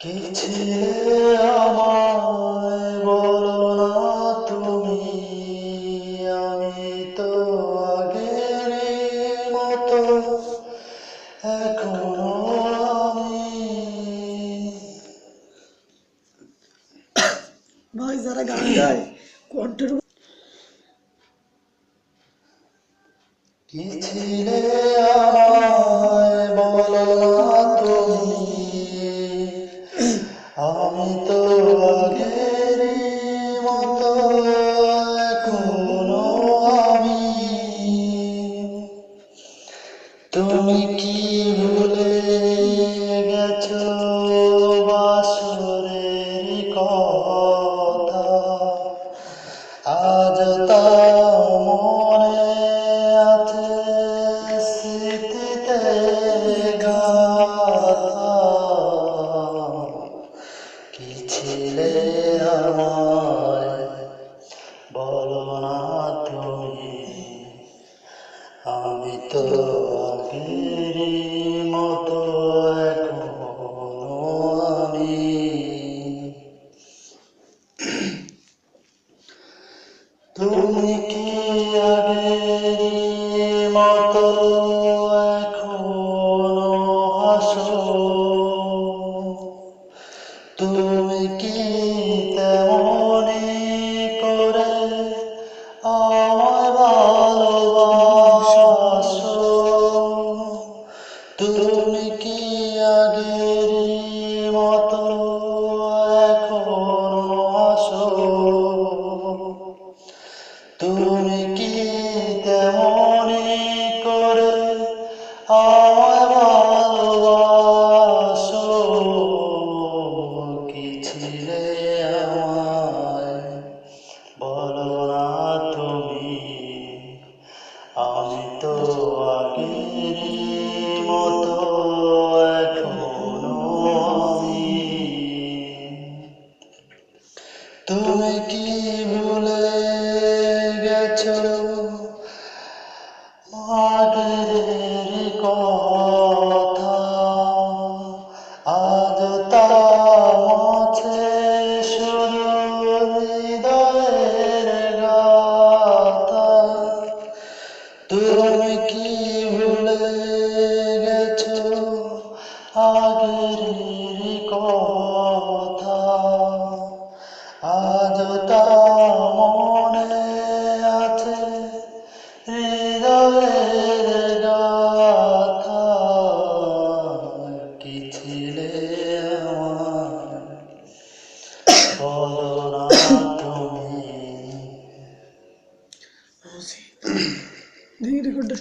কি ছিলে আমায় বলো না তুমি, আমি তো আগের মতো এখনো আমি। ভাই যারা গান গায় কণ্ঠের কি ছিলে আমায় বলো না তুমি, আমি তো আগের মতো এখনো আমি। তুমি কি ভুলে গেছো বাসরের কথা, আজ তা মনে আছে স্মৃতিতে গাথা। কি ছিলে আমায় বলো না তুমি, আমি তো আগের মতো এখনো আমি। তুমি কি আগের মতো এখনো হাসো, তুমি কি তেমনি করে আমায় ভালোবাসো, তুমি কি আগের মতো এখনো হাসো, তুমি কি তেমনি করে আমায় ভালোবাসো। কি ছিলে আমায় বলো না তুমি, আমি তো আগের মতো এখনো আমি। তুমি কি ভুলে গেছো আগের কথা, আজ তা আছে শুধু হৃদয়ের গাথা। তুমি কি ভুলে গেছো আগের কথা, আজ তা মনে আছে হৃদয়ের গাথা। কি ছিলে আমার বলো না তুমি। রেকর্ডটা